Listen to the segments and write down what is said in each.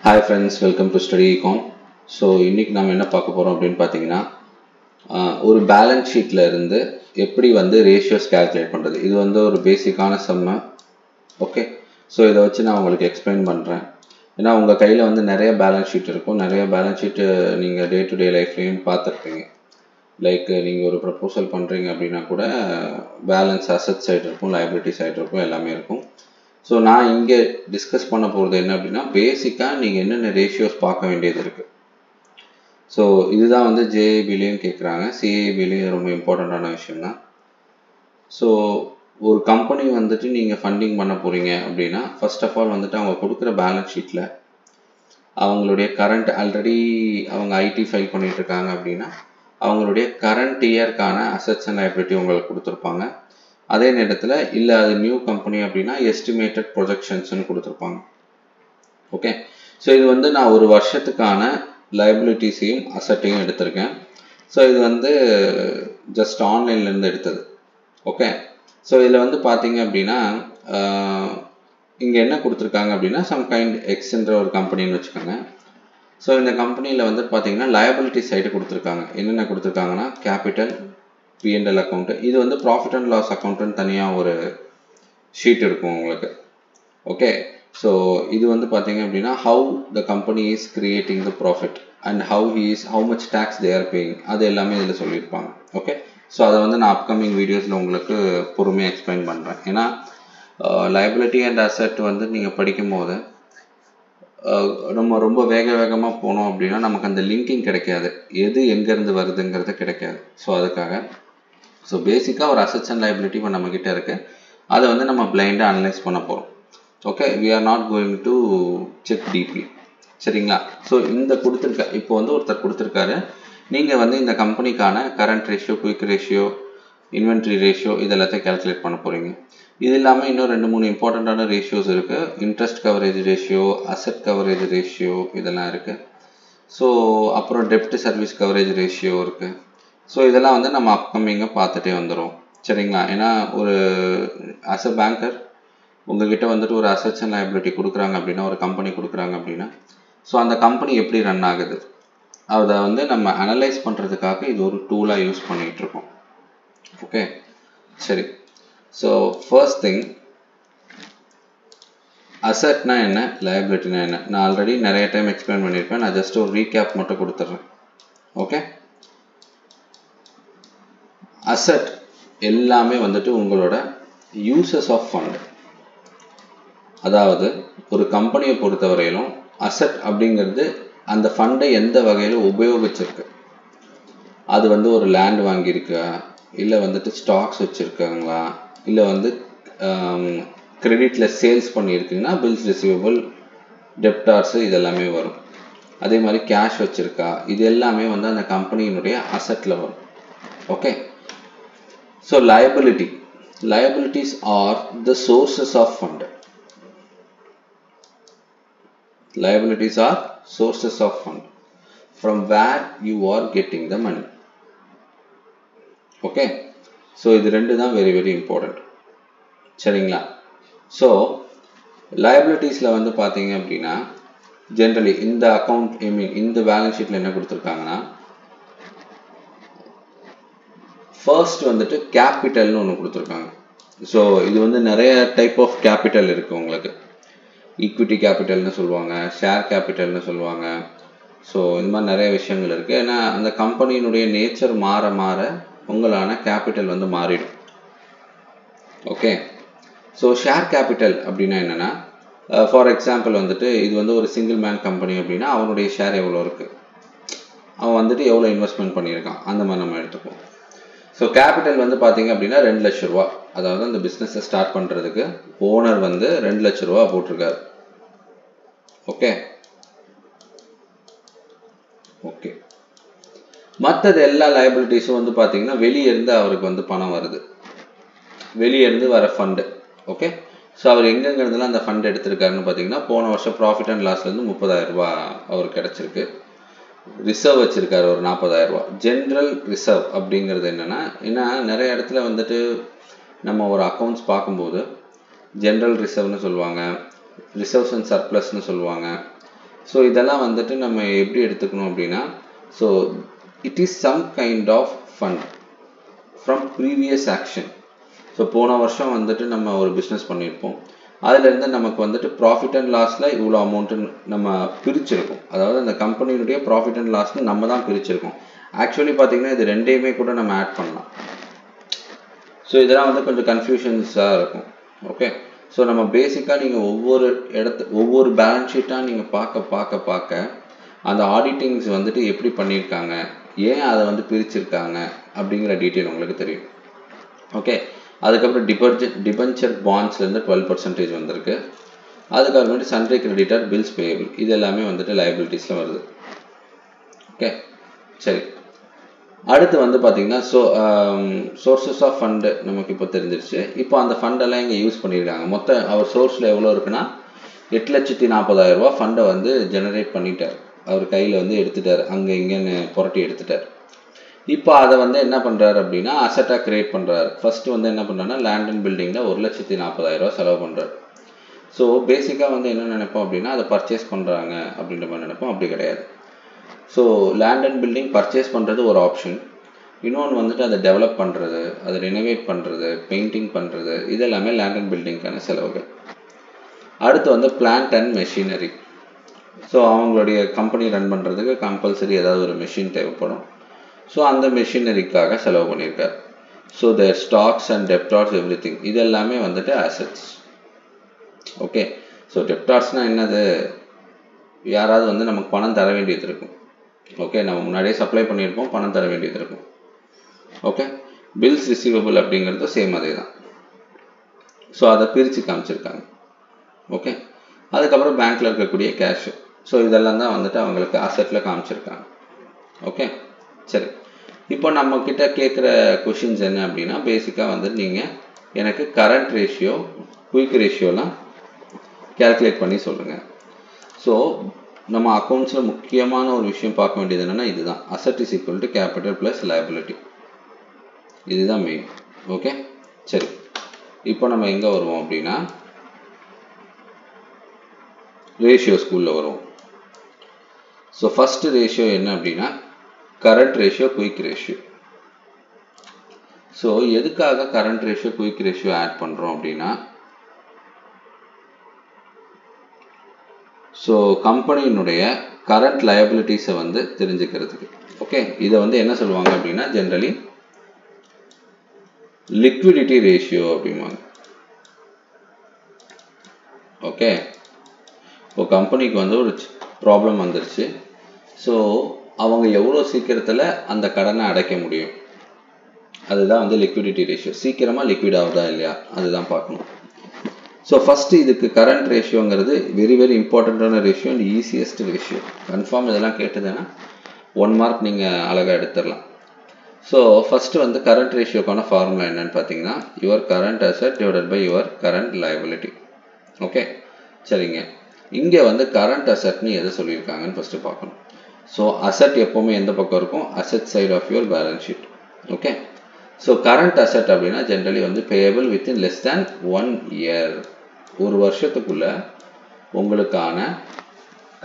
Hi friends, welcome to Study Econ. So இன்னைக்கு நாம என்ன பார்க்க போறோம் அப்படினு பாத்தீங்கன்னா ஒரு பேலன்ஸ் ஷீட்ல இருந்து எப்படி வந்து ரேஷியோஸ் கால்குலேட் பண்றது. இது வந்து ஒரு பேசிக்கான சம். ஓகே. சோ இத வச்சு நான் உங்களுக்கு எக்ஸ்பிளைன் பண்றேன். ஏன்னா உங்க கையில வந்து நிறைய பேலன்ஸ் ஷீட் இருக்கும். நிறைய பேலன்ஸ் ஷீட் நீங்க டே டு டே லைஃப்லயும் பார்த்திருப்பீங்க. லைக் நீங்க ஒரு ப்ரொபோசல் பண்றீங்க அப்படினா கூட பேலன்ஸ் அசெட் சைடு இருக்கும், லைபிலிட்டி சைடு இருக்கும், எல்லாமே இருக்கும். ஸோ நான் இங்கே டிஸ்கஸ் பண்ண போகிறது என்ன அப்படின்னா பேசிக்காக நீங்கள் என்னென்ன ரேஷியோஸ் பார்க்க வேண்டியது இருக்குது. ஸோ இதுதான் வந்து ஜேஏபிலையும் கேட்குறாங்க, சிஏபிலையும் ரொம்ப இம்பார்ட்டண்ட்டான விஷயம் தான். ஸோ ஒரு கம்பெனி வந்துட்டு நீங்கள் ஃபண்டிங் பண்ண போகிறீங்க அப்படின்னா ஃபர்ஸ்ட் ஆஃப் ஆல் வந்துட்டு அவங்க கொடுக்குற பேலன்ஸ் ஷீட்டில் அவங்களுடைய கரண்ட் ஆல்ரெடி அவங்க ஐடி ஃபைல் பண்ணிட்டு இருக்காங்க அப்படின்னா அவங்களுடைய கரண்ட் இயர்க்கான அசெட்ஸ் அண்ட் லைபிலிட்டி உங்களுக்கு கொடுத்துருப்பாங்க. அதே நேரத்தில் இல்லை அது நியூ கம்பெனி அப்படின்னா எஸ்டிமேட்டட் ப்ரொஜெக்ஷன்ஸ்னு கொடுத்துருப்பாங்க. ஓகே. ஸோ இது வந்து நான் ஒரு வருஷத்துக்கான லைபிலிட்டிஸையும் அசட்டையும் எடுத்திருக்கேன். ஸோ இது வந்து ஜஸ்ட் ஆன்லைன்லேருந்து எடுத்தது. ஓகே. ஸோ இதில் வந்து பார்த்தீங்க அப்படின்னா இங்கே என்ன கொடுத்துருக்காங்க அப்படின்னா சம் கைண்ட் எக்ஸ்ன்ற ஒரு கம்பெனின்னு வச்சுக்கோங்க. ஸோ இந்த கம்பெனியில் வந்து பார்த்தீங்கன்னா லைபிலிட்டி சைடு கொடுத்துருக்காங்க. என்னென்ன கொடுத்துருக்காங்கன்னா கேபிட்டல், P&L அக்கௌண்ட். இது வந்து ப்ராஃபிட் அண்ட் லாஸ் அக்கௌண்ட்னு தனியாக ஒரு ஷீட் இருக்கும் உங்களுக்கு. ஓகே. ஸோ இது வந்து பார்த்தீங்க அப்படின்னா how the company is creating the profit and how much tax they are paying, அது எல்லாமே இதில் சொல்லியிருப்பாங்க. ஓகே. ஸோ அதை வந்து நான் அப்கமிங் வீடியோஸில் உங்களுக்கு பொறுமையாக எக்ஸ்பிளைன் பண்ணுறேன். ஏன்னா லைபிலிட்டி அண்ட் அசெட் வந்து நீங்கள் படிக்கும் போது நம்ம ரொம்ப வேகமாக போனோம் அப்படின்னா நமக்கு அந்த லிங்கிங் கிடைக்காது, எது எங்கேருந்து வருதுங்கிறது கிடைக்காது. ஸோ அதுக்காக ஸோ பேசிக்காக ஒரு அசெட்ஸ் அண்ட் லைபிலிட்டி இப்போ நம்மக்கிட்ட இருக்குது, அதை வந்து நம்ம பிளைண்டாக அனலைஸ் பண்ண போகிறோம். Okay. We are not going to check deeply. சரிங்களா? ஸோ இந்த இப்போ வந்து ஒருத்தர் கொடுத்துருக்காரு, நீங்கள் வந்து இந்த கம்பெனிக்கான current ratio, quick ratio, inventory ratio இதெல்லாத்தையும் கால்குலேட் பண்ண போகிறீங்க. இது இல்லாமல் இன்னும் 2-3 இம்பார்ட்டண்ட்டான ரேஷியோஸ் இருக்குது. Interest coverage ratio, asset coverage ratio இதெல்லாம் இருக்குது. ஸோ அப்புறம் டெப்ட் சர்வீஸ் கவரேஜ் ரேஷியோ இருக்குது. ஸோ இதெல்லாம் வந்து நம்ம அப்கமிங்காக பார்த்துட்டே வந்துடும். சரிங்களா? ஏன்னா ஒரு ஆஸ் அ பேங்கர் உங்ககிட்ட வந்துட்டு ஒரு அசெட்ஸ் அண்ட் லைபிலிட்டி கொடுக்குறாங்க அப்படின்னா, ஒரு கம்பெனி கொடுக்குறாங்க அப்படின்னா, ஸோ அந்த கம்பெனி எப்படி ரன் ஆகுது அதை வந்து நம்ம அனலைஸ் பண்ணுறதுக்காக இது ஒரு டூலாக யூஸ் பண்ணிகிட்டு இருக்கோம். ஓகே. சரி. ஸோ ஃபர்ஸ்ட் திங், அசெட்னா என்ன, லைபிலிட்டினா என்ன, நான் ஆல்ரெடி நிறைய டைம் எக்ஸ்பிளைன் பண்ணியிருப்பேன். நான் ஜஸ்ட் ஒரு ரீகேப் மட்டும் கொடுத்துட்றேன். ஓகே. அசெட் எல்லாமே வந்துட்டு உங்களோட யூசஸ் ஆஃப் ஃபண்ட். அதாவது ஒரு கம்பெனியை பொறுத்தவரையிலும் அசெட் அப்படிங்கிறது அந்த ஃபண்டை எந்த வகையில் உபயோகிச்சிருக்கு. அது வந்து ஒரு லேண்ட் வாங்கியிருக்கா, இல்லை வந்துட்டு ஸ்டாக்ஸ் வச்சுருக்காங்களா, இல்லை வந்து கிரெடிட்டில் சேல்ஸ் பண்ணியிருக்குங்கன்னா பில்ஸ் ரிசீவபிள், டெப்டார்ஸு இதெல்லாமே வரும். அதே மாதிரி கேஷ் வச்சுருக்கா, இது எல்லாமே வந்து அந்த கம்பெனியினுடைய அசெட்டில் வரும். Okay. So liabilities are the sources of fund. Liabilities are sources of fund from where you are getting the money. Okay. So இது ரெண்டு தான் very very important. சரிங்களா? ஸோ liabilitiesல வந்து பார்த்தீங்க அப்படின்னா ஜென்ரலி இந்த அக்கௌண்ட் இந்த பேலன்ஸ் ஷீட்டில் என்ன கொடுத்துருக்காங்கன்னா ஃபர்ஸ்ட் வந்துட்டு கேபிட்டல்னு ஒன்று கொடுத்துருக்காங்க. ஸோ இது வந்து நிறைய டைப் ஆஃப் கேபிட்டல் இருக்குது உங்களுக்கு. ஈக்விட்டி கேபிட்டல்னு சொல்லுவாங்க, ஷேர் கேபிட்டல்னு சொல்லுவாங்க. ஸோ இந்த மாதிரி நிறைய விஷயங்கள் இருக்குது. ஏன்னா அந்த கம்பெனியினுடைய நேச்சர் மாற மாற உங்களான கேபிட்டல் வந்து மாறிடும். ஓகே. ஸோ ஷேர் கேபிட்டல் அப்படின்னா என்னென்னா, ஃபார் எக்ஸாம்பிள் வந்துட்டு இது வந்து ஒரு சிங்கிள் மேன் கம்பெனி அப்படின்னா அவனுடைய ஷேர் எவ்வளோ இருக்குது, அவன் வந்துட்டு எவ்வளோ இன்வெஸ்ட்மெண்ட் பண்ணியிருக்கான், அந்த மாதிரி நம்ம எடுத்துப்போம். ஸோ கேபிட்டல் வந்து பார்த்தீங்க அப்படின்னா 2 லட்ச ரூபா, அதாவது அந்த பிஸ்னஸை ஸ்டார்ட் பண்ணுறதுக்கு ஓனர் வந்து 2 லட்ச ரூபா போட்டிருக்காரு. ஓகே. ஓகே. மற்றது எல்லா லைபிலிட்டிஸும் வந்து பார்த்தீங்கன்னா வெளியே இருந்து அவருக்கு வந்து பணம் வருது, வெளியே இருந்து வர ஃபண்டு. ஓகே. ஸோ அவர் எங்கெங்கிறதுலாம் அந்த ஃபண்ட் எடுத்திருக்காருன்னு பார்த்தீங்கன்னா போன வருஷம் ப்ராஃபிட் அண்ட் லாஸ்லேருந்து 30,000 ரூபா அவருக்கு கிடச்சிருக்கு. ரிசர்வ் வச்சிருக்காரு ஒரு 40,000 ரூபா. ஜென்ரல் ரிசர்வ் அப்படிங்கிறது என்னன்னா, ஏன்னா நிறைய இடத்துல வந்துட்டு நம்ம ஒரு அக்கௌண்ட்ஸ் பார்க்கும்போது ஜென்ரல் ரிசர்வ்னு சொல்லுவாங்க, ரிசர்வ்ஸ் அண்ட் சர்ப்ளஸ்னு சொல்லுவாங்க, ஸோ இதெல்லாம் வந்துட்டு நம்ம எப்படி எடுத்துக்கணும் அப்படின்னா, so it is some kind of fund from previous action. So போன வருஷம் வந்துட்டு நம்ம ஒரு பிஸ்னஸ் பண்ணியிருப்போம், அதுலேருந்து நமக்கு வந்துட்டு ப்ராஃபிட் அண்ட் லாஸில் இவ்வளோ அமௌண்ட்டு நம்ம பிரிச்சிருக்கோம். அதாவது அந்த கம்பெனியுடைய ப்ராஃபிட் அண்ட் லாஸ்ன்னு நம்ம தான் பிரிச்சிருக்கோம். ஆக்சுவலி பார்த்தீங்கன்னா இது ரெண்டையுமே கூட நம்ம ஆட் பண்ணலாம். ஸோ இதெல்லாம் வந்து கொஞ்சம் கன்ஃபியூஷன்ஸாக இருக்கும். ஓகே, ஸோ நம்ம பேசிக்காக நீங்கள் ஒவ்வொரு பேலன்ஸ் ஷீட்டாக நீங்கள் பார்க்க அந்த ஆடிட்டிங்ஸ் வந்துட்டு எப்படி பண்ணியிருக்காங்க, ஏன் அதை வந்து பிரிச்சிருக்காங்க அப்படிங்கிற டீட்டெயில் உங்களுக்கு தெரியும். ஓகே, அதுக்கப்புறம் டிபென்ச்சர் பாண்ட்ஸ்லேருந்து 12% வந்திருக்கு. அதுக்கப்புறமேட்டு சன்ட்ரி கிரெடிட்டர், பில்ஸ் பேயபிள், இது எல்லாமே வந்துட்டு லைபிலிட்டிஸில் வருது. ஓகே, சரி. அடுத்து வந்து பார்த்தீங்கன்னா சோர்சஸ் ஆஃப் ஃபண்டு நமக்கு இப்போ தெரிஞ்சிருச்சு. இப்போ அந்த ஃபண்டெல்லாம் இங்கே யூஸ் பண்ணியிருக்காங்க. மொத்தம் அவர் சோர்ஸில் எவ்வளோ இருக்குன்னா 8,40,000 ரூபா ஃபண்டை வந்து ஜெனரேட் பண்ணிட்டார். அவர் கையில் வந்து எடுத்துட்டார், அங்கே இங்கேன்னு புரட்டி எடுத்துட்டார். இப்போ அதை வந்து என்ன பண்ணுறாரு அப்படின்னா அசட்டாக கிரியேட் பண்ணுறாரு. ஃபர்ஸ்ட் வந்து என்ன பண்ணுறாருன்னா லேண்ட் அண்ட் பில்டிங்கில் 1,40,40,000 ரூபா செலவு பண்ணுறாரு. ஸோ பேசிக்காக வந்து என்ன நினைப்போம் அப்படின்னா அதை பர்ச்சேஸ் பண்ணுறாங்க அப்படின்ற மாதிரி நினைப்போம். அப்படி கிடையாது. So land and building purchase பண்ணுறது ஒரு ஆப்ஷன். இன்னொன்று வந்துட்டு அதை டெவலப் பண்ணுறது, அதை ரெனோவேட் பண்ணுறது, பெயிண்டிங் பண்ணுறது, இதெல்லாமே லேண்ட் அண்ட் பில்டிங்கான செலவுகள். அடுத்து வந்து பிளான்ட் அண்ட் மெஷினரி. ஸோ அவங்களுடைய கம்பெனி ரன் பண்ணுறதுக்கு கம்பல்சரி ஏதாவது ஒரு மெஷின் தேவைப்படும். ஸோ அந்த மெஷினரிக்காக செலவு பண்ணியிருக்கார். So their stocks and debtors everything, இது எல்லாமே வந்துட்டு ஆசெட்ஸ். ஓகே, ஸோ டெப்டார்ஸ்னால் என்னது, யாராவது வந்து நமக்கு பணம் தர வேண்டியது இருக்கும். ஓகே, நம்ம முன்னாடியே சப்ளை பண்ணியிருப்போம், பணம் தர வேண்டியது இருக்கும். ஓகே, பில்ஸ் ரிசீவபிள் அப்படிங்கிறது சேம் அதே தான். ஸோ அதை பிரித்து காமிச்சிருக்காங்க. ஓகே, அதுக்கப்புறம் பேங்க்கில் இருக்கக்கூடிய கேஷ். ஸோ இதெல்லாம் தான் வந்துட்டு அவங்களுக்கு அசெட்டில் காமிச்சிருக்காங்க. ஓகே, சரி. இப்போ நம்ம கிட்ட கேட்குற கொஷின்ஸ் என்ன அப்படின்னா பேசிக்காக வந்துட்டு நீங்கள் எனக்கு கரண்ட் ரேஷியோ, குயிக் ரேஷியோலாம் கேல்குலேட் பண்ணி சொல்லுங்கள். ஸோ நம்ம அக்கௌண்ட்ஸில் முக்கியமான ஒரு விஷயம் பார்க்க வேண்டியது என்னென்னா இதுதான், asset is equal to capital plus liability. இதுதான் மெயின். ஓகே, சரி. இப்போ நம்ம எங்கே வருவோம் அப்படின்னா ரேஷியோ ஸ்கூலில் வருவோம். ஸோ ஃபஸ்ட்டு ரேஷியோ என்ன அப்படின்னா current ratio, quick ratio. So எதுக்காக current ratio, quick ratio add பண்ணுறோம் அப்படின்னா, ஸோ கம்பெனியினுடைய கரண்ட் லயபிலிட்டிஸை வந்து தெரிஞ்சுக்கிறதுக்கு. ஓகே, இதை வந்து என்ன சொல்லுவாங்க அப்படின்னா ஜென்ரலி லிக்விடிட்டி ரேஷியோ அப்படிம்பாங்க. ஓகே, இப்போ கம்பெனிக்கு வந்து ஒரு ப்ராப்ளம் வந்துருச்சு. ஸோ அவங்க எவ்வளோ சீக்கிரத்தில் அந்த கடனை அடைக்க முடியும், அதுதான் வந்து லிக்விடிட்டி ரேஷியோ. சீக்கிரமாக லிக்விட் ஆகுதா இல்லையா அதுதான் பார்க்கணும். ஸோ ஃபஸ்ட்டு இதுக்கு கரண்ட் ரேஷியோங்கிறது வெரி வெரி இம்பார்ட்டண்ட்டான ratio and easiest ratio. Confirm இதெல்லாம் கேட்டதுன்னா 1 மார்க் நீங்கள் அழகாக எடுத்துடலாம். ஸோ ஃபஸ்ட்டு வந்து கரண்ட் ரேஷியோக்கான ஃபார்முலா என்னன்னு பார்த்தீங்கன்னா your current asset divided by your current liability. Okay, சரிங்க. இங்கே வந்து கரண்ட் அசெட்னு எதை சொல்லியிருக்காங்கன்னு ஃபஸ்ட்டு பார்க்கணும். ஸோ அசெட் எப்போவுமே எந்த பக்கம் இருக்கும், asset side of your balance sheet. Okay, so current asset அப்படின்னா ஜென்ரலி வந்து payable within less than 1 year. ஒரு வருஷத்துக்குள்ள உங்களுக்கான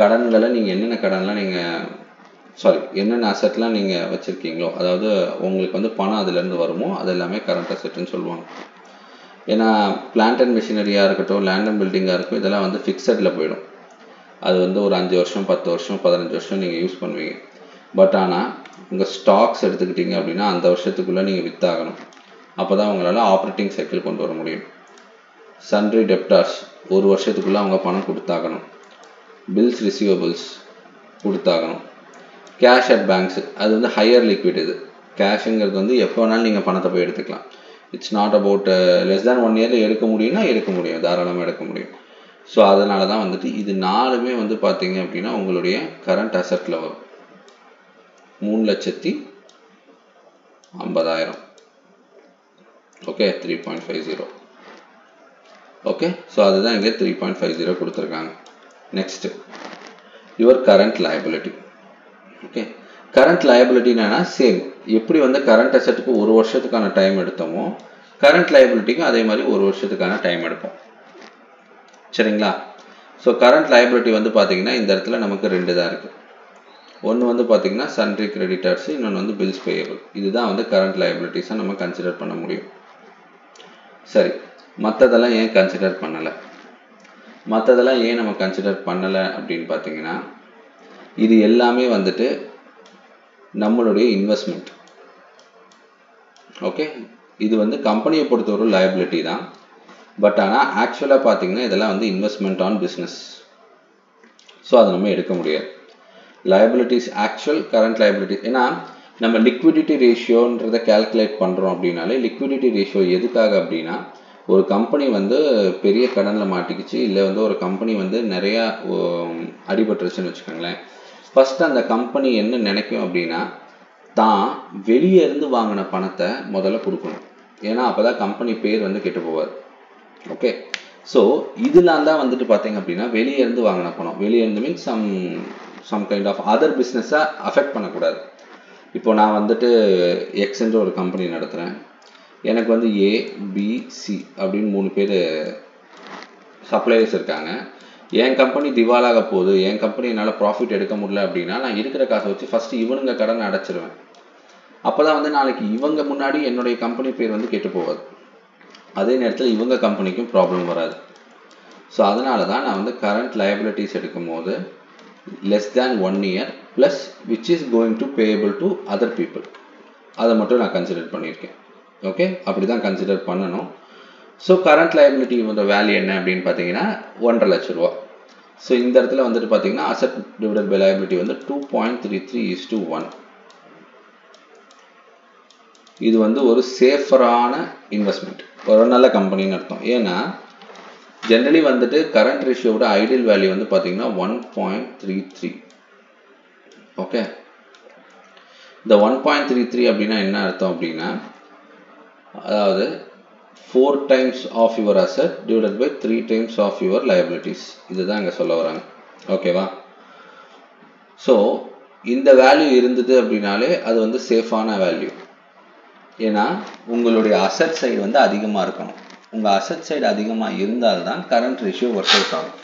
கடன்களை நீங்கள் என்னென்ன கடன்லாம் என்னென்ன அசெட்லாம் நீங்கள் வச்சுருக்கீங்களோ, அதாவது உங்களுக்கு வந்து பணம் அதுலேருந்து வருமோ அது எல்லாமே கரண்ட் அசெட்னு சொல்லுவாங்க. ஏன்னா பிளான்ட் அண்ட் மிஷினரியாக இருக்கட்டும், லேண்ட் அண்ட் பில்டிங்காக இருக்கும், இதெல்லாம் வந்து ஃபிக்ஸடில் போயிடும். அது வந்து ஒரு 5 வருஷம், 10 வருஷம், 15 வருஷம் நீங்கள் யூஸ் பண்ணுவீங்க. பட் ஆனால் உங்கள் ஸ்டாக்ஸ் எடுத்துக்கிட்டீங்க அப்படின்னா அந்த வருஷத்துக்குள்ளே நீங்கள் வித்தாகணும். அப்போ தான் உங்களால் ஆப்ரேட்டிங் சைக்கிள் கொண்டு வர முடியும். சன்ட்ரி டெப்டார்ஸ் ஒரு வருஷத்துக்குள்ளே அவங்க பணம் கொடுத்தாகணும். பில்ஸ் ரிசீவபிள்ஸ் கொடுத்தாகணும். கேஷ் அட் பேங்க்ஸ் அது வந்து ஹையர் லிக்விட். இது கேஷுங்கிறது வந்து எப்போ வேணாலும் நீங்கள் பணத்தை போய் எடுத்துக்கலாம். It's not about less than 1 இயரில் எடுக்க முடியும்னா எடுக்க முடியும், தாராளமாக எடுக்க முடியும். ஸோ அதனால தான் வந்துட்டு இது 4மே வந்து பார்த்தீங்க அப்படின்னா உங்களுடைய கரண்ட் அசெட்டில் வரும். 3,50,000. ஓகே, 3.50. ஓகே, ஸோ அதுதான் இங்கே 3.50 கொடுத்துருக்காங்க. Next your current liability. Okay, current லயபிலிட்டினா சேம் எப்படி வந்து கரண்ட் அசெட்டுக்கு 1 வருஷத்துக்கான டைம் எடுத்தோமோ கரண்ட் லயபிலிட்டிக்கும் அதே மாதிரி 1 வருஷத்துக்கான டைம் எடுப்போம். சரிங்களா? ஸோ கரண்ட் லைபிலிட்டி வந்து பார்த்தீங்கன்னா இந்த இடத்துல நமக்கு ரெண்டு தான் இருக்குது. ஒன்று வந்து பார்த்தீங்கன்னா சன்ட்ரி கிரெடிட்டர்ஸ், இன்னொன்று வந்து பில்ஸ் பேயபிள். இதுதான் வந்து கரண்ட் லைபிலிட்டிஸை நம்ம கன்சிடர் பண்ண முடியும். சரி, மற்றதெல்லாம் ஏன் கன்சிடர் பண்ணலை? மற்றதெல்லாம் ஏன் நம்ம கன்சிடர் பண்ணலை அப்படின்னு பார்த்தீங்கன்னா, இது எல்லாமே வந்துட்டு நம்மளுடைய இன்வெஸ்ட்மெண்ட். ஓகே, இது வந்து கம்பெனியை பொறுத்த ஒரு லைபிலிட்டி தான். பட் ஆனால் ஆக்சுவலாக பார்த்தீங்கன்னா இதெல்லாம் வந்து இன்வெஸ்ட்மெண்ட் ஆன் பிஸ்னஸ். ஸோ அதை நம்ம எடுக்க முடியாது. Liabilities actual current liabilities. ஏன்னா நம்ம லிக்விடிட்டி ரேஷியோன்றதை கால்குலேட் பண்ணுறோம் அப்படின்னாலே, லிக்விடிட்டி ரேஷியோ எதுக்காக அப்படின்னா, ஒரு கம்பெனி வந்து பெரிய கடனில் மாட்டிக்கிச்சு, இல்லை வந்து ஒரு கம்பெனி வந்து நிறையா அடிபட்டுருச்சுன்னு வச்சுக்கோங்களேன். ஃபஸ்ட்டு அந்த கம்பெனி என்ன நினைக்கும் அப்படின்னா, தான் வெளியே இருந்து வாங்கின பணத்தை முதல்ல கொடுக்கணும். ஏன்னா அப்போ தான் கம்பெனி பேர் வந்து கெட்டு போவார். ஓகே, ஸோ இதெல்லாம் தான் வந்துட்டு பார்த்தீங்க அப்படின்னா வெளியே இருந்து வாங்கின பணம். வெளியே இருந்து means some kind of other பிஸ்னஸை அஃபெக்ட் பண்ணக்கூடாது. இப்போ நான் வந்துட்டு எக்ஸ்ன்ற ஒரு கம்பெனி நடத்துகிறேன். எனக்கு வந்து ஏ, பி, சி அப்படின்னு 3 பேர் சப்ளையர்ஸ் இருக்காங்க. என் கம்பெனி திவாலாக போகுது, என் கம்பெனி என்னால் ப்ராஃபிட் எடுக்க முடியல அப்படின்னா, நான் இருக்கிற காசை வச்சு ஃபஸ்ட்டு இவனுங்க கடன் அடைச்சிருவேன். அப்போ தான் வந்து நாளைக்கு இவங்க முன்னாடி என்னுடைய கம்பெனி பேர் வந்து கெட்டு போகாது. அதே நேரத்தில் இவங்க கம்பெனிக்கும் ப்ராப்ளம் வராது. ஸோ அதனால தான் நான் வந்து கரண்ட் லைபிலிட்டிஸ் எடுக்கும் போது less than 1 year plus which is going to payable to other people, அதை மட்டும் நான் கன்சிடர் பண்ணியிருக்கேன். ஓகே, அப்படி தான் கன்சிடர் பண்ணணும். ஸோ கரண்ட் லைபிலிட்டி வேல்யூ என்ன அப்படின்னு பார்த்தீங்கன்னா 1.5 லட்ச ரூபா. ஸோ இந்த இடத்துல வந்துட்டு பார்த்தீங்கன்னா அசட் டிவைடட் பை லைபிலிட்டி வந்து 2.33:1. இது வந்து ஒரு சேஃபரான இன்வெஸ்ட்மெண்ட், ஒரு நல்ல கம்பெனின்னு அர்த்தம். ஏன்னா ஜென்ரலி வந்துட்டு கரண்ட் ரேஷியோட ஐடியல் வேல்யூ வந்து பார்த்தீங்கன்னா 1.33. ஓகே, இந்த 1.33 அப்படின்னா என்ன அர்த்தம் அப்படின்னா, அதாவது 4 times of your asset divided by 3 times of your liabilities. இதுதான் இங்கே சொல்ல வராங்க. ஓகேவா? ஸோ இந்த வேல்யூ இருந்தது அப்படின்னாலே அது வந்து சேஃபான வேல்யூ. ஏன்னா உங்களுடைய அசட் சைடு வந்து அதிகமாக இருக்கணும். உங்கள் அசட் சைடு அதிகமாக இருந்தால்தான் கரண்ட் ரேஷியோ ஒர்க் அவுட் ஆகும்.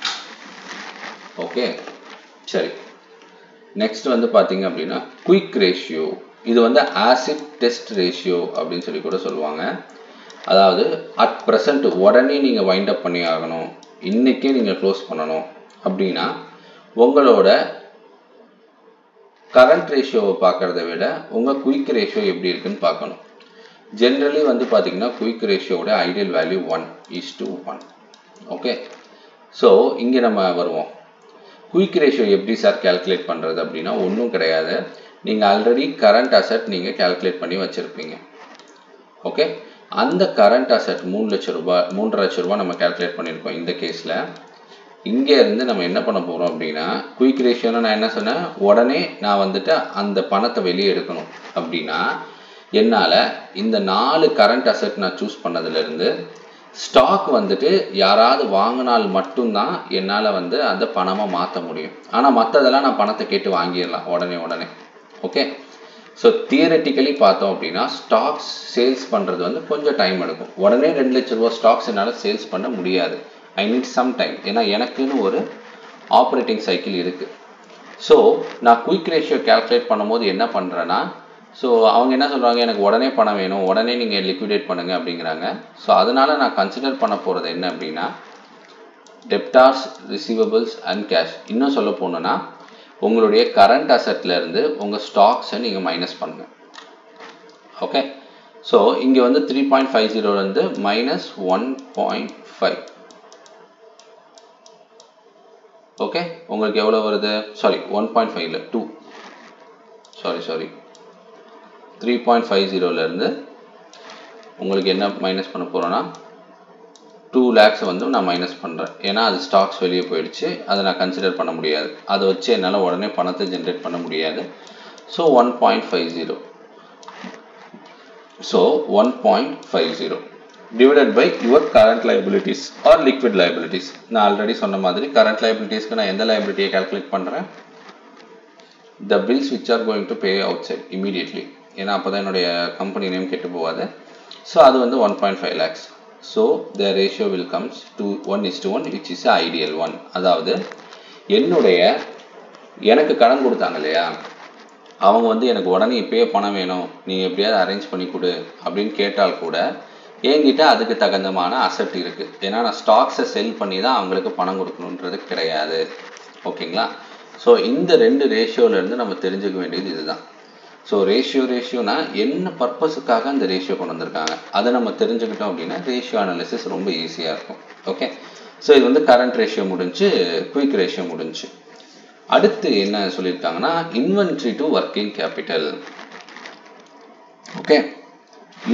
ஓகே, சரி. நெக்ஸ்ட் வந்து பார்த்தீங்க அப்படின்னா குயிக் ரேஷியோ. இது வந்து ஆசிட் டெஸ்ட் ரேஷியோ அப்படின்னு சொல்லி கூட சொல்லுவாங்க. அதாவது அட் ப்ரெசண்ட் உடனே நீங்கள் வைண்ட் அப் பண்ணி ஆகணும், இன்னைக்கே நீங்கள் க்ளோஸ் பண்ணணும் அப்படின்னா உங்களோட கரண்ட் ரேஷியோவை பார்க்கறத விட உங்கள் குயிக் ரேஷியோ எப்படி இருக்குன்னு பார்க்கணும். ஜென்ரலி வந்து பார்த்தீங்கன்னா குயிக் ரேஷியோட ஐடியல் வேல்யூ 1:1. ஓகே, ஸோ இங்கே நம்ம வருவோம். குயிக் ரேஷியோ எப்படி சார் கால்குலேட் பண்ணுறது அப்படின்னா ஒன்றும் கிடையாது. நீங்கள் ஆல்ரெடி கரண்ட் அசட் நீங்கள் கால்குலேட் பண்ணி வச்சுருப்பீங்க. ஓகே, அந்த கரண்ட் அசட் 3 லட்ச ரூபாய் 3.5 லட்ச ரூபாய் நம்ம கால்குலேட் பண்ணியிருக்கோம். இந்த கேஸில் இங்கே இருந்து நம்ம என்ன பண்ண போகிறோம் அப்படின்னா, குயிக் ரேஷியோன்னு நான் என்ன சொன்னேன், உடனே நான் வந்துட்டு அந்த பணத்தை வெளியே எடுக்கணும் அப்படின்னா என்னால் இந்த 4 கரண்ட் அசட் நான் சூஸ் பண்ணதுலேருந்து ஸ்டாக் வந்துட்டு யாராவது வாங்கினால் மட்டும்தான் என்னால் வந்து அந்த பணமாக மாற்ற முடியும். ஆனால் மற்றதெல்லாம் நான் பணத்தை கேட்டு வாங்கிடலாம் உடனே. ஓகே, ஸோ தியரட்டிக்கலி பார்த்தோம் அப்படின்னா ஸ்டாக்ஸ் சேல்ஸ் பண்ணுறது வந்து கொஞ்சம் டைம் எடுக்கும். உடனே 2 லட்ச ரூபா ஸ்டாக்ஸ் என்னால் சேல்ஸ் பண்ண முடியாது. I need some time. ஏன்னா எனக்குன்னு ஒரு ஆப்ரேட்டிங் சைக்கிள் இருக்குது. ஸோ நான் குயிக் ரேஷியோ கால்குலேட் பண்ணும்போது என்ன பண்ணுறேன்னா, ஸோ அவங்க என்ன சொல்கிறாங்க, எனக்கு உடனே பணம் வேணும், உடனே நீங்கள் லிக்விடேட் பண்ணுங்கள் அப்படிங்கிறாங்க. ஸோ அதனால் நான் கன்சிடர் பண்ண போகிறது என்ன அப்படின்னா டெப்டார்ஸ், ரிசீவபிள்ஸ் அண்ட் கேஷ். இன்னும் சொல்ல போனோன்னா உங்களுடைய கரண்ட் அசட்லேருந்து உங்கள் ஸ்டாக்ஸை நீங்கள் மைனஸ் பண்ணுங்கள். ஓகே, ஸோ இங்கே வந்து 3.50 மைனஸ் 1.5. ஓகே, உங்களுக்கு எவ்வளோ வருது? சாரி 1.5 இல்லை 2. சாரி 3.50 உங்களுக்கு என்ன மைனஸ் பண்ண போகிறோன்னா 2 lakhs வந்து நான் மைனஸ் பண்ணுறேன். ஏன்னா அது ஸ்டாக்ஸ் வெளியே போயிடுச்சு, அதை நான் கன்சிடர் பண்ண முடியாது. அதை வச்சு என்னால் உடனே பணத்தை ஜென்ரேட் பண்ண முடியாது. So 1.50. So 1.50 divided by your current liabilities or liquid liabilities. நான் ஆல்ரெடி சொன்ன மாதிரி current liabilitiesக்கு நான் எந்த liabilityயை calculate பண்ணுறேன், the bills which are going to pay outside immediately. ஏன்னா அப்போ தான் என்னுடைய கம்பெனி நேம் கெட்டு போகாது. ஸோ அது வந்து 1.5 lakhs. So the ratio will comes to 1:1, which is a ideal one. அதாவது எனக்கு கடன் கொடுத்தாங்க இல்லையா, அவங்க வந்து எனக்கு உடனே இப்பயே பணம் வேணும், நீ எப்படியாவது அரேஞ்ச் பண்ணி கொடு அப்படின்னு கேட்டால் கூட என்கிட்ட அதுக்கு தகுந்தமான அசெட் இருக்குது. ஏன்னா நான் ஸ்டாக்ஸை செல் பண்ணி தான் அவங்களுக்கு பணம் கொடுக்கணுன்றது கிடையாது. ஓகேங்களா? ஸோ இந்த ரெண்டு ரேஷியோலேருந்து நம்ம தெரிஞ்சுக்க வேண்டியது இதுதான். ஸோ ரேஷியோனா என்ன பர்பஸுக்காக அந்த ரேஷியோ கொண்டு வந்திருக்காங்க அதை நம்ம தெரிஞ்சுக்கிட்டோம் அப்படின்னா ரேஷியோ அனாலிசிஸ் ரொம்ப ஈஸியாக இருக்கும். ஓகே, ஸோ இது வந்து கரண்ட் ரேஷியோ முடிஞ்சு, குயிக் ரேஷியோ முடிஞ்சு. அடுத்து என்ன சொல்லியிருக்காங்கன்னா inventory to working capital. Okay,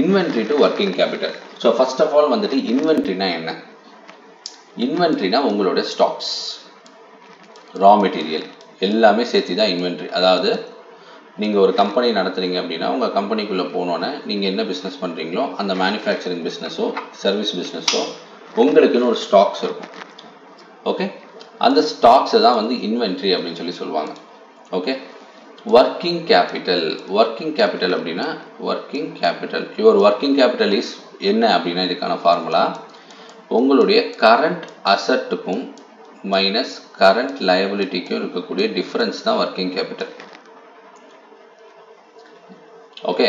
inventory to working capital. So first of all வந்துட்டு இன்வென்ட்ரினா என்ன? இன்வென்ட்ரினா உங்களோட ஸ்டாக்ஸ், ரா மெட்டீரியல் எல்லாமே சேர்த்து தான் இன்வென்ட்ரி. அதாவது நீங்கள் ஒரு கம்பெனி நடத்துறீங்க அப்படின்னா உங்கள் கம்பெனிக்குள்ளே போனோன்னே நீங்கள் என்ன பிஸ்னஸ் பண்ணுறீங்களோ அந்த மேனுஃபேக்சரிங் பிஸ்னஸோ சர்வீஸ் பிஸ்னஸோ உங்களுக்குன்னு ஒரு ஸ்டாக்ஸ் இருக்கும். ஓகே, அந்த ஸ்டாக்ஸை தான் வந்து இன்வென்ட்ரி அப்படின்னு சொல்லி சொல்லுவாங்க. Okay, working capital. Working capital அப்படின்னா working capital, your working capital is என்ன அப்படின்னா இதுக்கான ஃபார்முலா உங்களுடைய கரண்ட் அசட்டுக்கும் மைனஸ் கரண்ட் லயபிலிட்டிக்கும் இருக்கக்கூடிய டிஃபரன்ஸ் தான் ஒர்க்கிங் கேபிட்டல். ஓகே,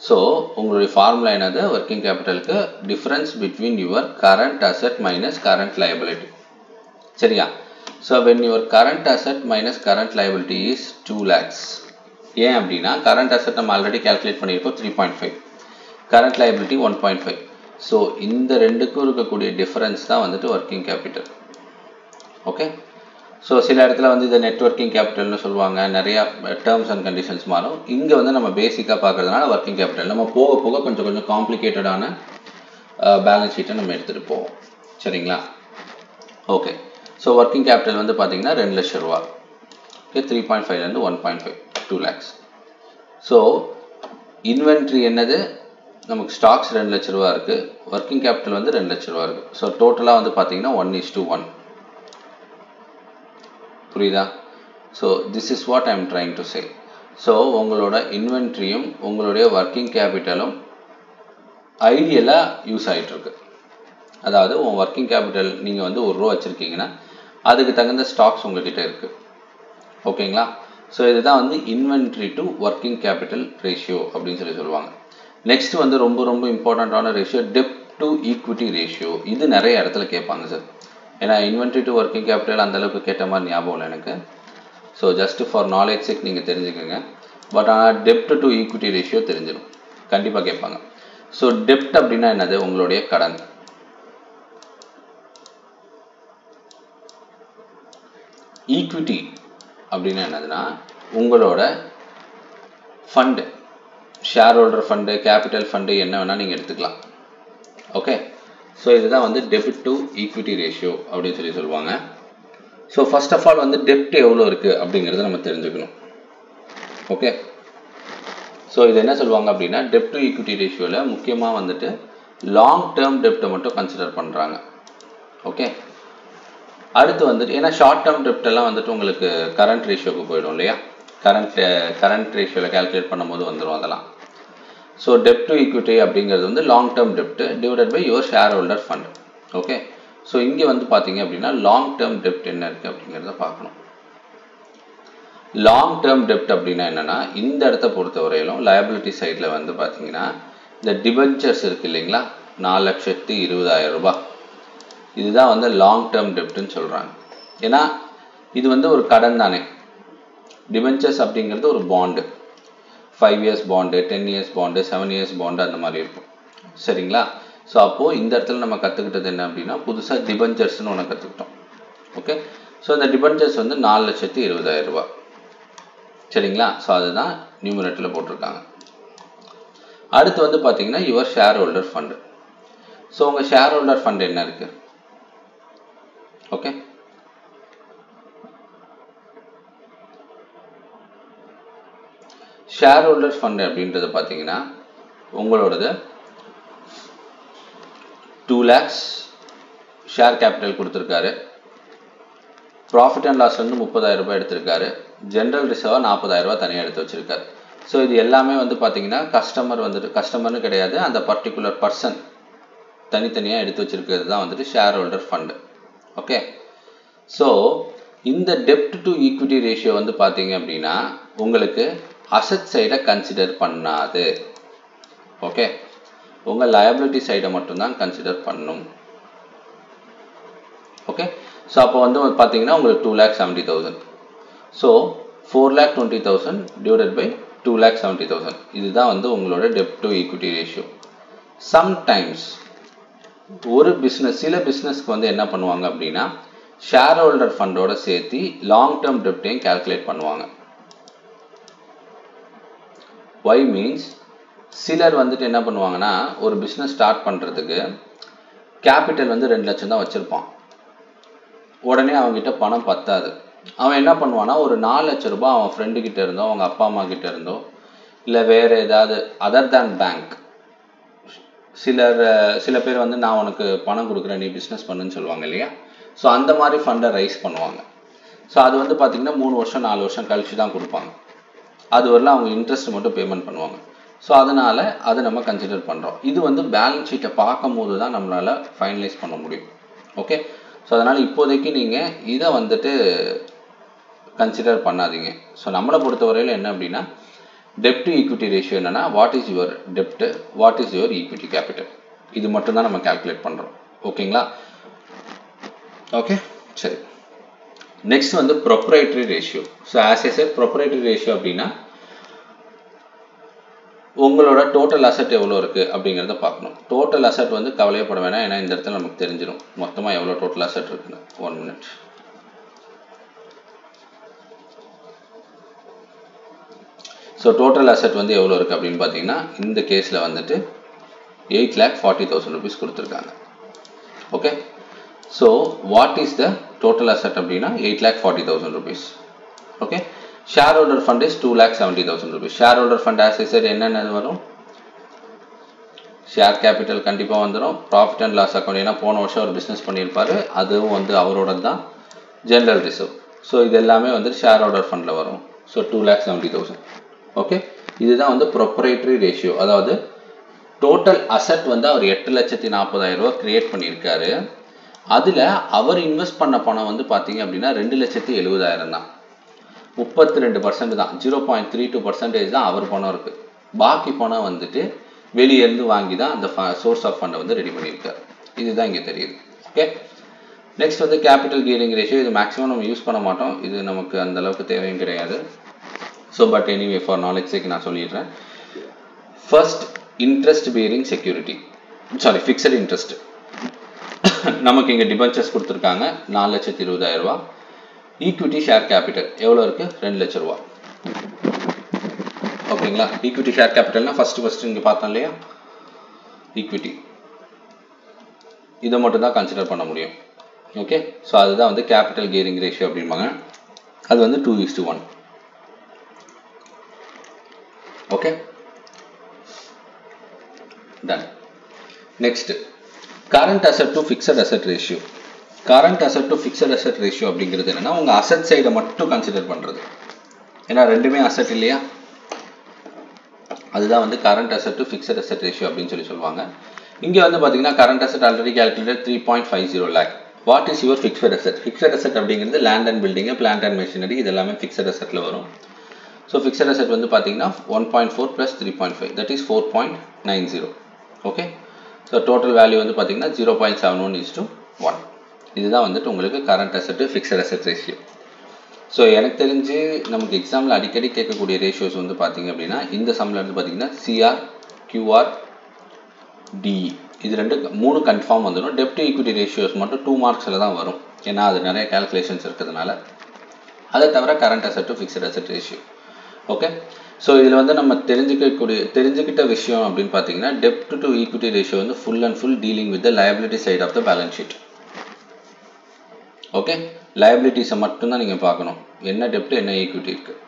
ஸோ உங்களுடைய ஃபார்முலா என்னது? ஒர்க்கிங் கேபிட்டலுக்கு difference between your current asset minus current liability. சரியா? So when your current asset minus current liability is 2 lakhs. ஏன் அப்படின்னா கரண்ட் அசட் நம்ம ஆல்ரெடி கால்குலேட் பண்ணியிருக்கோம் 3.5, கரண்ட் லயபிலிட்டி 1.5. ஸோ இந்த ரெண்டுக்கும் இருக்கக்கூடிய டிஃபரன்ஸ் தான் வந்துட்டு ஒர்க்கிங் கேபிட்டல். ஓகே, ஸோ சில இடத்துல வந்து இதை நெட்வொர்க்கிங் கேபிட்டல்னு சொல்லுவாங்க, நிறையா டேர்ம்ஸ் அண்ட் கண்டிஷன்ஸ் மாறும். இங்கே வந்து நம்ம பேசிக்காக பார்க்கறதுனால ஒர்க்கிங் கேபிட்டல். நம்ம போக போக கொஞ்சம் காம்ப்ளிகேட்டடான பேலன்ஸ் ஷீட்டை நம்ம எடுத்துகிட்டு போவோம். சரிங்களா? ஓகே, ஸோ ஒர்க்கிங் கேபிட்டல் வந்து பார்த்தீங்கன்னா 2 லட்சம் ரூபா. ஓகே, 3.5லேருந்து 1.5, 2 lakhs. ஸோ இன்வென்ட்ரி என்னது? நமக்கு ஸ்டாக்ஸ் 2 லட்ச ரூபா இருக்குது, ஒர்க்கிங் கேபிட்டல் வந்து 2 லட்ச ரூபா இருக்குது. ஸோ டோட்டலாக வந்து பார்த்தீங்கன்னா 1:1. புரியுதா? So this is what I am trying to say. So உங்களோட இன்வென்ட்ரியும் உங்களுடைய ஒர்க்கிங் கேபிட்டலும் ஐடியலாக யூஸ் ஆகிட்டுருக்கு. அதாவது உங்கள் ஒர்க்கிங் கேபிட்டல் நீங்கள் வந்து 1 ரூபா வச்சுருக்கீங்கன்னா அதுக்கு தகுந்த ஸ்டாக்ஸ் உங்கள்கிட்ட இருக்குது. ஓகேங்களா? ஸோ இதுதான் வந்து inventory to working capital ratio அப்படின்னு சொல்லி சொல்லுவாங்க. நெக்ஸ்ட் வந்து ரொம்ப இம்பார்ட்டண்ட்டான ratio dept to equity ratio. இது நிறைய இடத்துல கேட்பாங்க சார். ஏன்னா இன்வென்ட்ரி டு ஒர்க்கிங் கேபிட்டல் அந்தளவுக்கு கேட்ட மாதிரி ஞாபகம் இல்லை எனக்கு. So just for knowledge check நீங்கள் தெரிஞ்சுக்கோங்க. பட் ஆனால் டெப்ட் டு ஈக்விட்டி ரேஷியோ தெரிஞ்சிடும், கண்டிப்பாக கேட்பாங்க. ஸோ டெப்ட் அப்படின்னா என்னது? உங்களுடைய கடன். ஈக்விட்டி அப்படின்னா என்னதுன்னா உங்களோட fund, share holder fund, capital fund என்ன வேணால் நீங்கள் எடுத்துக்கலாம். ஓகே, ஸோ இதுதான் வந்து டெபிட் டு ஈக்விட்டி ரேஷியோ அப்படின்னு சொல்லி சொல்லுவாங்க. ஸோ ஃபர்ஸ்ட் ஆஃப் ஆல் வந்து டெப்ட் எவ்வளோ இருக்குது அப்படிங்கிறத நம்ம தெரிஞ்சுக்கணும். ஓகே, ஸோ இது என்ன சொல்லுவாங்க அப்படின்னா டெப்ட் டு ஈக்விட்டி ரேஷியோவில் முக்கியமாக வந்துட்டு லாங் டேர்ம் டெப்ட்டை மட்டும் கன்சிடர் பண்ணுறாங்க. ஓகே, அடுத்து வந்துட்டு ஏன்னா ஷார்ட் டேர்ம் டெப்ட் எல்லாம் வந்துட்டு உங்களுக்கு கரண்ட் ரேஷியோக்கு போயிடும் இல்லையா, கரண்ட் ரேஷியோவில் கால்குலேட் பண்ணும்போது வந்துடும் அதெல்லாம். ஸோ டெப்ட் டு ஈக்விட்டி அப்படிங்கிறது வந்து லாங் டேர்ம் டெப்ட் divided by your shareholder fund. Okay, so இங்கே வந்து பார்த்தீங்க அப்படின்னா லாங் டேர்ம் டெப்ட் என்ன இருக்குது அப்படிங்கிறத பார்க்கணும். லாங் டேர்ம் டெப்ட் அப்படின்னா என்னென்னா இந்த இடத்த பொறுத்தவரையிலும் லயபிலிட்டி சைடில் வந்து பார்த்தீங்கன்னா இந்த டிபென்ச்சர்ஸ் இருக்குது இல்லைங்களா, 4,20,000 ரூபாய், இதுதான் வந்து லாங் டேர்ம் டெப்ட்னு சொல்கிறாங்க. ஏன்னா இது வந்து ஒரு கடன் தானே. டிபென்ச்சர்ஸ் அப்படிங்கிறது ஒரு bond, 5 years bond, 10 years bond, 7 years bond அந்த மாதிரி இருக்கும். சரிங்களா? ஸோ அப்போது இந்த இடத்துல நம்ம கற்றுக்கிட்டது என்ன அப்படின்னா புதுசாக டிபென்ச்சர்ஸ்னு ஒன்று கற்றுக்கிட்டோம். ஓகே, ஸோ இந்த டிபென்ச்சர்ஸ் வந்து 4,20,000 ரூபாய். சரிங்களா? ஸோ அதுதான் நியூமரேட்டரில் போட்டிருக்காங்க. அடுத்து வந்து பார்த்தீங்கன்னா your share holder fund. So உங்கள் ஷேர் ஹோல்டர் ஃபண்ட் என்ன இருக்குது? ஓகே, ஷேர் ஹோல்டர் ஃபண்ட் அப்படின்றது பார்த்தீங்கன்னா உங்களோடது 2 lakhs ஷேர் கேபிட்டல் கொடுத்துருக்காரு, ப்ராஃபிட் அண்ட் லாஸ் வந்து 30,000 ரூபாய் எடுத்திருக்காரு, ஜென்ரல் ரிசர்வாக 40,000 ரூபாய் தனியாக எடுத்து வச்சிருக்காரு. ஸோ இது எல்லாமே வந்து பார்த்தீங்கன்னா கஸ்டமர்னு கிடையாது, அந்த பர்டிகுலர் பர்சன் தனித்தனியாக எடுத்து வச்சிருக்கிறது தான் வந்துட்டு share holder fund. Okay, so இந்த டெப்ட் டு ஈக்விட்டி ரேஷியோ வந்து பார்த்தீங்க அப்படின்னா உங்களுக்கு அசட் சைடை கன்சிடர் பண்ணாது. ஓகே, உங்கள் லயபிலிட்டி சைடை மட்டும்தான் கன்சிடர் பண்ணும். ஓகே, ஸோ அப்போ வந்து பார்த்தீங்கன்னா உங்களுக்கு 2,70,000. ஸோ 4,20,000 டிவைடட் பை 2,70,000 இதுதான் வந்து உங்களோட டெப்ட் டு ஈக்விட்டி ரேஷியோ. சம்டைம்ஸ் சில பிஸ்னஸ்க்கு வந்து என்ன பண்ணுவாங்க அப்படின்னா ஷேர் ஹோல்டர் ஃபண்டோட சேர்த்து லாங் டேர்ம் டெப்டையும் கால்குலேட் பண்ணுவாங்க. ஒய் மீன்ஸ் சிலர் வந்துட்டு என்ன பண்ணுவாங்கன்னா ஒரு பிஸ்னஸ் ஸ்டார்ட் பண்ணுறதுக்கு கேபிட்டல் வந்து 2 லட்சம் தான் வச்சுருப்பான். உடனே அவங்ககிட்ட பணம் பத்தாது. அவன் என்ன பண்ணுவான்னா ஒரு 4 லட்சம் ரூபாய் அவன் ஃப்ரெண்டுக்கிட்ட இருந்தோ அவங்க அப்பா அம்மா கிட்ட இருந்தோ இல்லை வேறு ஏதாவது அதர் தேன் பேங்க், சில பேர் வந்து நான் உனக்கு பணம் கொடுக்குறேன் நீ பிஸ்னஸ் பண்ணுன்னு சொல்லுவாங்க இல்லையா. ஸோ அந்த மாதிரி ஃபண்டை ரைஸ் பண்ணுவாங்க. ஸோ அது வந்து பார்த்திங்கன்னா 3 வருஷம் 4 வருஷம் கழிச்சு தான் கொடுப்பாங்க. அது வரலாம் அவங்க இன்ட்ரெஸ்ட் மட்டும் பேமெண்ட் பண்ணுவாங்க. ஸோ அதனால் அதை நம்ம கன்சிடர் பண்ணுறோம். இது வந்து பேலன்ஸ் ஷீட்டை பார்க்கும் போது தான் நம்மளால் ஃபைனலைஸ் பண்ண முடியும். ஓகே, ஸோ அதனால் இப்போதைக்கு நீங்கள் இதை வந்துட்டு கன்சிடர் பண்ணாதீங்க. ஸோ நம்மளை பொறுத்தவரையில் என்ன அப்படின்னா டெப்ட் டு ஈக்விட்டி ரேஷியோ என்னென்னா what is your dept, what is your equity capital, இது மட்டும் தான் நம்ம கால்குலேட் பண்ணுறோம். ஓகேங்களா? ஓகே, சரி. நெக்ஸ்ட் வந்து proprietary ratio. So as a set proprietary ratio அப்படின்னா உங்களோட டோட்டல் அசட் எவ்வளோ இருக்குது அப்படிங்கிறத பார்க்கணும். டோட்டல் அசட் வந்து கவலையப்பட வேணாம், ஏன்னா இந்த இடத்துல நமக்கு தெரிஞ்சிடும் மொத்தமாக எவ்வளோ டோட்டல் அசட் இருக்குன்னு. 1 minute. ஸோ டோட்டல் அசட் வந்து எவ்வளோ இருக்குது அப்படின்னு பார்த்தீங்கன்னா இந்த கேஸில் வந்துட்டு 8,40,000 rupees கொடுத்துருக்காங்க. Okay, so what is the total asset அப்படின்னா 8,40,000 rupees. Okay, share holder fund is 2,70,000 rupees. Share holder fund as sir என்னென்ன வரும்? ஷேர் கேபிட்டல் கண்டிப்பாக வந்துடும். ப்ராஃபிட் அண்ட் லாஸ் அக்கௌண்ட், ஏன்னா போன வருஷம் ஒரு பிஸ்னஸ் பண்ணியிருப்பாரு, அதுவும் வந்து அவரோட தான். ஜென்ரல் ரிசர்வ், ஸோ இது எல்லாமே வந்து ஷேர் ஹோல்டர் ஃபண்டில் வரும். ஸோ 2,70,000. ஓகே, இதுதான் வந்து ப்ரொப்ரைட்டரி ரேஷியோ. அதாவது டோட்டல் அசட் வந்து அவர் 8,40,000 ரூபா கிரியேட் பண்ணியிருக்காரு. அதில் அவர் இன்வெஸ்ட் பண்ண பணம் வந்து பார்த்தீங்க அப்படின்னா 2,70,70,000 தான். 32% தான், 0.32% தான் அவர் பணம் இருக்குது. பாக்கி பணம் வந்துட்டு வெளியேருந்து வாங்கி தான் அந்த சோர்ஸ் ஆஃப் ஃபண்டை வந்து ரெடி பண்ணியிருக்காரு. இதுதான் இங்கே தெரியுது. ஓகே, நெக்ஸ்ட் வந்து கேபிட்டல் கியரிங் ரேஷியோ. இது மேக்ஸிமம் நம்ம யூஸ் பண்ண மாட்டோம், இது நமக்கு அந்த அளவுக்கு தேவையும் கிடையாது. So but anyway for knowledge sake நான் சொல்லிடுறேன். First interest bearing security, fixed interest. நமக்கு இங்கே டிபென்ச்சர்ஸ் கொடுத்துருக்காங்க 4,20,000 ரூபா. ஈக்விட்டி ஷேர் கேபிட்டல் எவ்வளோ இருக்குது? 2 லட்சம் ரூபா. ஓகேங்களா? ஈக்விட்டி ஷேர் கேபிட்டல்னா ஃபர்ஸ்ட் இங்கே பார்த்தோம் இல்லையா, ஈக்விட்டி, இதை மட்டும் தான் கன்சிடர் பண்ண முடியும். ஓகே, ஸோ அதுதான் வந்து கேபிட்டல் கியரிங் ரேஷியோ அப்படிம்பாங்க. அது வந்து 2:1. Okay, done. Next current asset to fixed asset ratio. Current asset to fixed asset ratio அப்படிங்கிறது என்னன்னா உங்கள் அசட் சைடை மட்டும் கன்சிடர் பண்ணுறது. ஏன்னா ரெண்டுமே அசட் இல்லையா, அதுதான் வந்து current asset to fixed asset ratio அப்படின்னு சொல்லுவாங்க. இங்கே வந்து பார்த்தீங்கன்னா current asset already calculated 3.50 lakh. What is your fixed asset? Fixed asset அப்படிங்கிறது land and building, plant and machinery, இது எல்லாமே ஃபிக்ஸட் அசட்டில் வரும். ஸோ ஃபிக்ஸட் அசட் வந்து பார்த்தீங்கன்னா 1.4 + 3.5 that is 4.90. Okay, so total value வந்து பார்த்தீங்கன்னா 0.71:1. இதுதான் வந்துட்டு உங்களுக்கு current asset fixed asset ratio. So எனக்கு தெரிஞ்சு நமக்கு எக்ஸாமில் அடிக்கடி கேட்கக்கூடிய ரேஷியோஸ் வந்து பார்த்தீங்க அப்படின்னா இந்த சம்மில் இருந்து பார்த்தீங்கன்னா CR, QR, DE இது 3 கன்ஃபார்ம் வந்துடும். டெப்ட் ஈக்விட்டி ரேஷியோஸ் மட்டும் 2 மார்க்ஸில் தான் வரும், ஏன்னா அது நிறைய கால்குலேஷன்ஸ் இருக்கிறதுனால. அதை தவிர current asset to fixed asset ratio. Okay, so இதில் வந்து நம்ம தெரிஞ்சுக்கிட்ட விஷயம் அப்படின்னு பார்த்தீங்கன்னா டெப்ட் டு ஈக்விட்டி ரேஷியோ வந்து full and full dealing with the liability side of the balance sheet. Okay, லயபிலிட்டிஸை மட்டும்தான் நீங்கள் பார்க்கணும், என்ன டெப்ட் என்ன ஈக்விட்டி இருக்குது.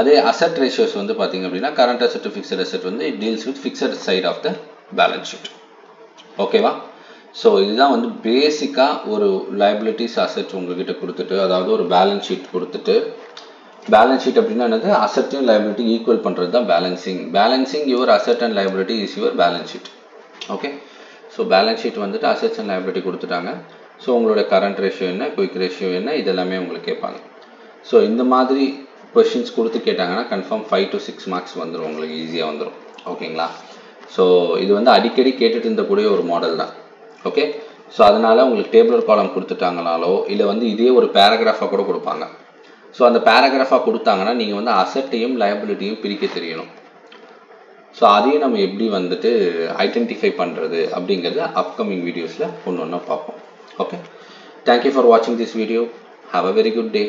அதே அசட் ரேஷியோஸ் வந்து பார்த்தீங்க அப்படின்னா current asset to fixed asset வந்து it deals with fixed side of the balance sheet. ஓகேவா? ஸோ இதுதான் வந்து பேசிக்காக ஒரு லயபிலிட்டிஸ் அசட் உங்ககிட்ட கொடுத்துட்டு, அதாவது ஒரு பேலன்ஸ் ஷீட் கொடுத்துட்டு, பேலன்ஸ் ஷீட் அப்படின்னா என்னது, அசட்டையும் லயபிலிட்டி ஈக்குவல் பண்ணுறது தான் balancing. Balancing your asset and liability is your balance sheet. Okay, so balance sheet வந்துட்டு அசெட்ஸ் அண்ட் லைபிலிட்டி கொடுத்துட்டாங்க. ஸோ உங்களோட கரண்ட் ரேஷியோ என்ன, குயிக் ரேஷியோ என்ன, இதெல்லாமே உங்களுக்கு கேட்பாங்க. ஸோ இந்த மாதிரி கொஷின்ஸ் கொடுத்து கேட்டாங்கன்னா கன்ஃபார்ம் 5 to 6 மார்க்ஸ் வந்துடும், உங்களுக்கு ஈஸியாக வந்துடும். ஓகேங்களா? ஸோ இது வந்து அடிக்கடி கேட்டுட்டு இருந்தக்கூடிய ஒரு மாடல் தான். ஓகே, ஸோ அதனால் உங்களுக்கு டேபிளர் காலம் கொடுத்துட்டாங்கனாலோ இல்லை வந்து இதே ஒரு பேராகிராஃபாக கூட கொடுப்பாங்க. ஸோ அந்த பேராகிராஃபாக கொடுத்தாங்கன்னா நீங்கள் வந்து அசட்டையும் லைபிலிட்டியும் பிரிக்க தெரியணும். ஸோ அதையும் நம்ம எப்படி வந்துட்டு ஐடென்டிஃபை பண்ணுறது அப்படிங்கிறது அப்கமிங் வீடியோஸில் ஒன்று ஒன்றா பார்ப்போம். ஓகே, தேங்க்யூ ஃபார் வாட்சிங் this video. Have a very good day.